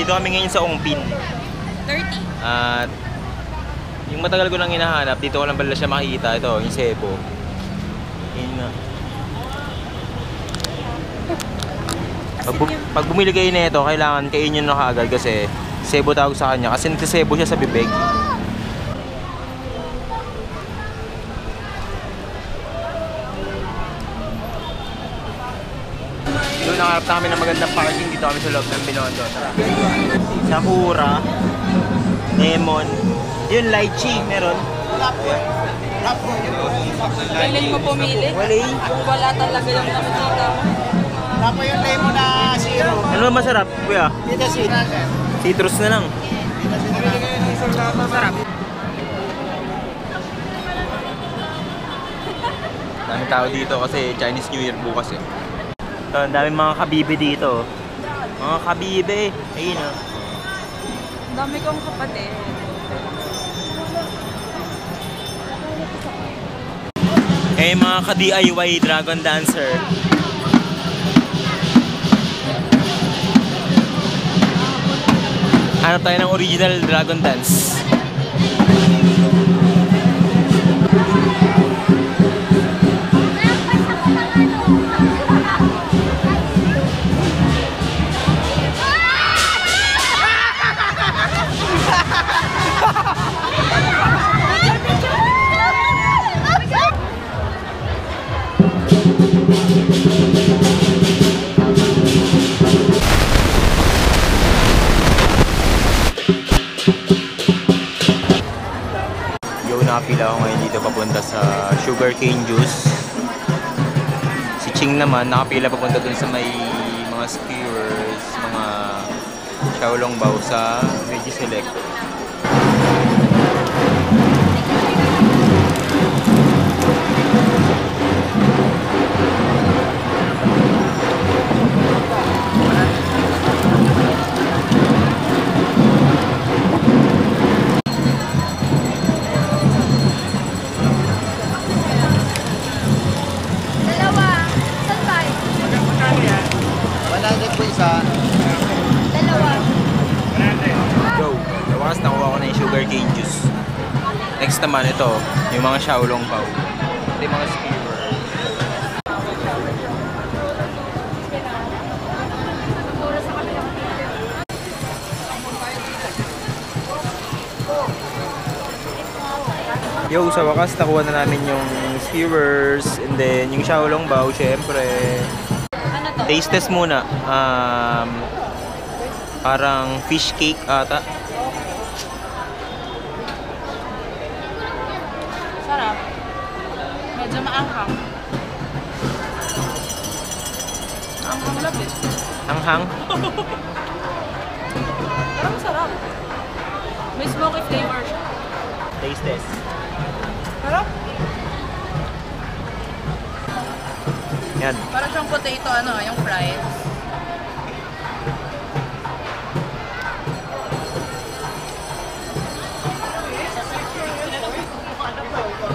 Nandito kami ngayon sa Ongpin. 30. At yung matagal ko nang hinahanap, dito ko lang pala siya makikita. Ito, yung sebo. Yun nga. Pag bumili kayo na ito, kailangan kainin nyo na kaagad kasi sebo tawag sa kanya. Kasi nagsasebo siya sa bibig. Doon nakaharap na kami ng magandang parking. Dito kami sa loob ng Binondo. Sakura, lemon, yun lychee meron. Kailan mo pumili? Wala talaga yung nakikita mo. Tapos yung lemon na zero. Ano masarap, kuya? Dito Citrus na lang. Masarap. Daming tao dito kasi Chinese New Year bukas eh. So, ang daming mga kabibe dito. Mga kabibe. Ayun oh. Ang dami kong kapatid. Eh mga ka-DIY Dragon Dancer. Hanap tayo ng original Dragon Dance. Nakapila ako ngayon dito papunta sa sugarcane juice. Si Ching naman nakapila papunta dun sa may mga skewers, mga xiaolongbao sa Veggie Select. Nakuha ko na yung sugarcane juice. Next naman ito, yung mga xiaolongbao. Ito yung mga skewer. Yo, sa wakas nakuha na namin yung skewers and then yung xiaolongbao, syempre. Ano to? Taste test muna. Parang fish cake ata. Sarap. Medyo maanghang. Anghang labis. Anghang? Pero masarap. May smoky flavor siya. Taste test. Sarap. Yan. Parang siyang potato, yung fries.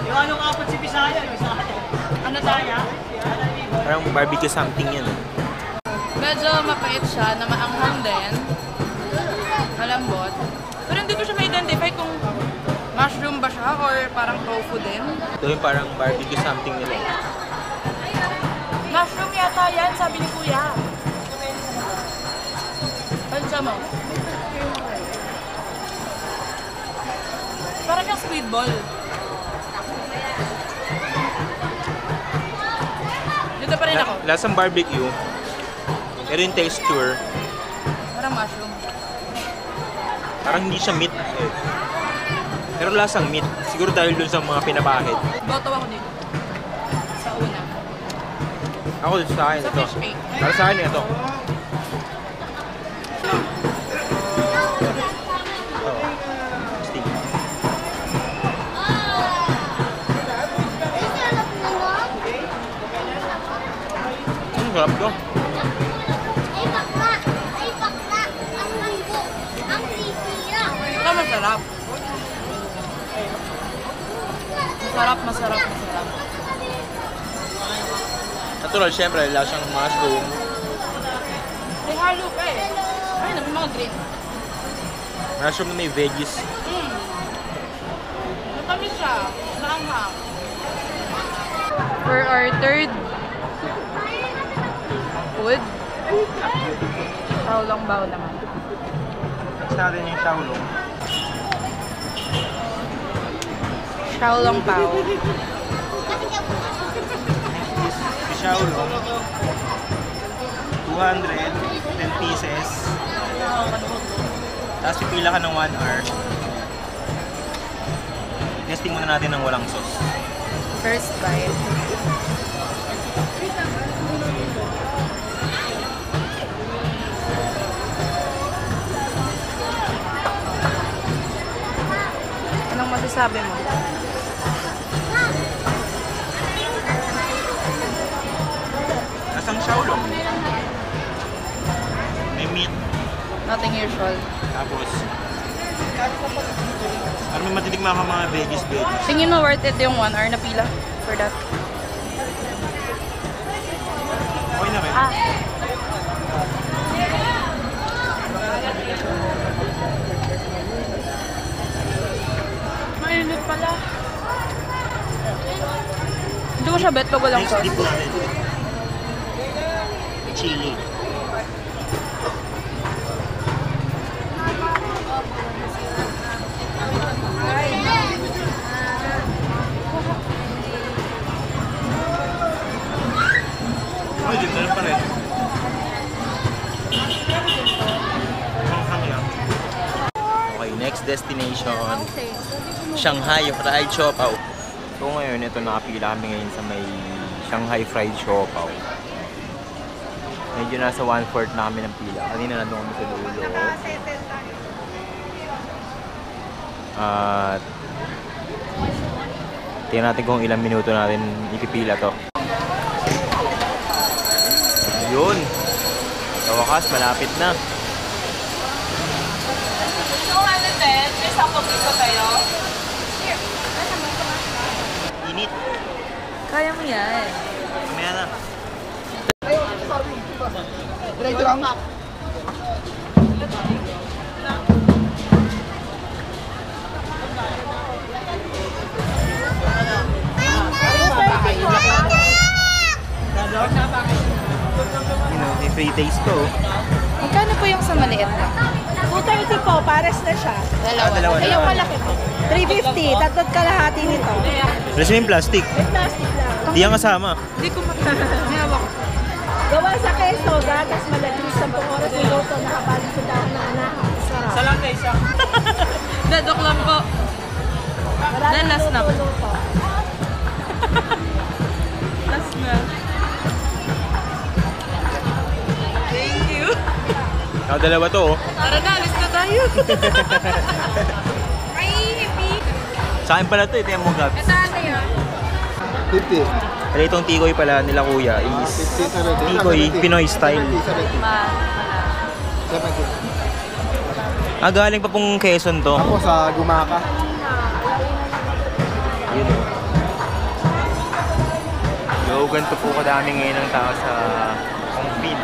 Yung anong apat si Bisaya? Ano tayo? Parang barbecue something yan. Medyo mapait siya na maanghang din. Malambot. Pero hindi ko siya ma-identify kung mushroom ba siya or parang tofu din. Ito yung parang barbecue something nila. Mushroom yata yan, sabi ni Kuya. Pansa mo. Parang siyang squid ball. Dito pa rin ako. Lasang barbecue. Pero yung texture, Parang mushroom. parang hindi siya meat. Pero lasang meat. Siguro dahil dun sa mga pinapahid. Boto ako dito. Sa una. Ako sa akin Sa ito. fish cake. Para sa akin ito. Steak. Sarap to. Ito masarap. Masarap. Natural, syempre, lasang mushroom. May halo pa eh. Ay, naman mga green. Mushroom na may veggies. Matamis siya. Maanghang. For our third food, Xiaolongbao naman. Next natin yung Xiaolong. Xiaolongbao. Next is Xiaolong. 210 pieces. Tapos pipila ka ng 1 hour. Testing muna natin ng walang sauce. First bite. Anong masasabi mo? Lasang Xiaolong. May meat. Nothing usual. Tapos, parang may matitikma ka mga veggies. Tingin mo worth it yung 1 hour na pila for that? Okay na rin. Mainit pala. Hindi mo siya bet pag walang Next sauce. dip natin. Chili. Ay, dito na pa rin. Hanghang lang. Okay, next destination. Shanghai Fried Siopaw. So ngayon, ito nakapila kami ngayon sa may Shanghai Fried Siopaw. Medyo nasa 1/4 na kami ng pila. Kanina nandun kami sa dulo. At tingnan natin kung ilang minuto natin ipipila to. Yun! Sa wakas, malapit na. So, ano din? May 10 piso tayo? Init. Kaya mo yan. Mamaya na. May free taste to. Magkano po yung sa maliit na? 230 po, pares na siya. Dalawa Ay, na. yung malaki po. 350, tatlot kalahati nito. Alas mo yung plastic. May plastic lang. Di yan kasama. Hindi ko May hawak ko. Gawa sa keso, gatas malagay 10 oras yung luto, nakabaling sa dahon ng anahaw. Sarap. Salang tayo siya. Dadok lang po. Maraming Then last na. luto-luto. Last na. Thank you. Ako dalawa to oh. Tara na, alis na tayo. Ay, happy. Sa akin pala to, ito yung mong gabs. Ito ano yan? 50. Pero itong tikoy pala nila kuya is tikoy Pinoy style. Galing pa pong Quezon to. Ako sa Gumaka. Yun o. So, ganito po kadami ngayon ang tao sa Ongpin.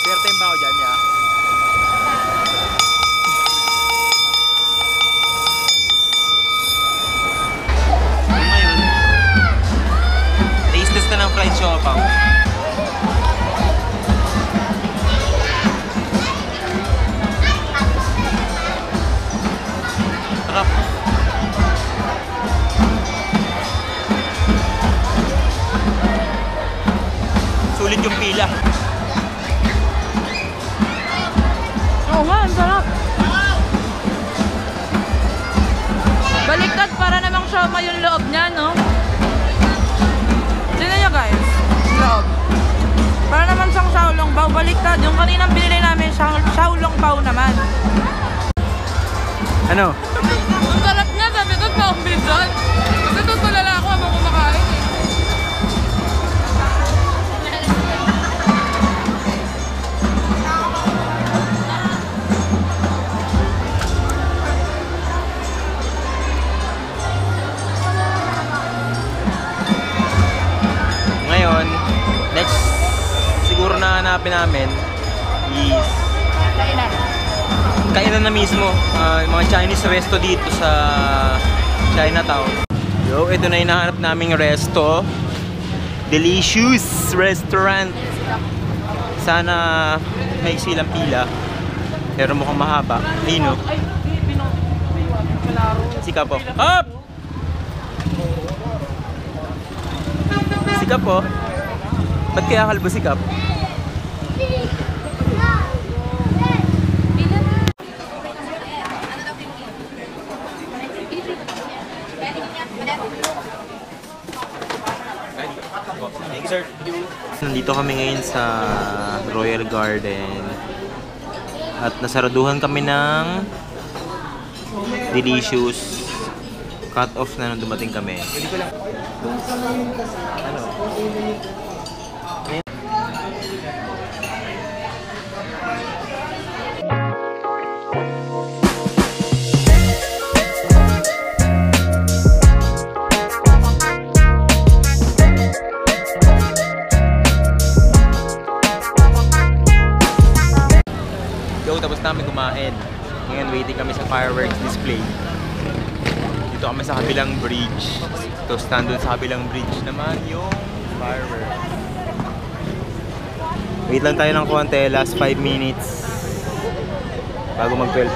Swerte ba ako dyan, ya? Ngayon, taste test ka ng fried siopaw. Sarap. Sulit yung pila. Oo nga, ang sarap. Baliktad para namang siya yung loob niya, no? Tignan nyo guys, loob. Para naman siyang Xiaolongbao, baliktad. Yung kaninang binili namin, Xiaolongbao naman. Ano? Ang sarap niya, sabi ko, pa-umbisan. Kasi tutulala ako habang kumakain eh. hahanapin namin is kainan na mismo. Mga Chinese resto dito sa Chinatown. Yo, ito na yung nahanap naming resto. Delicious Restaurant. Sana may silang pila. Pero mukhang mahaba. Ayun o. Sika po. Up! Sikap po. Ba't kaya kalbo sikap? Thanks, sir. Nandito kami ngayon sa Royal Garden. At nasaraduhan kami ng Delicious. Cut off na nung dumating kami. Ano? Yo, tapos namin kumain. Ngayon waiting kami sa fireworks display. Dito kami sa kabilang bridge. Tapos nandun sa kabilang bridge naman yung fireworks. Wait lang tayo ng konti, last 5 minutes bago mag-12.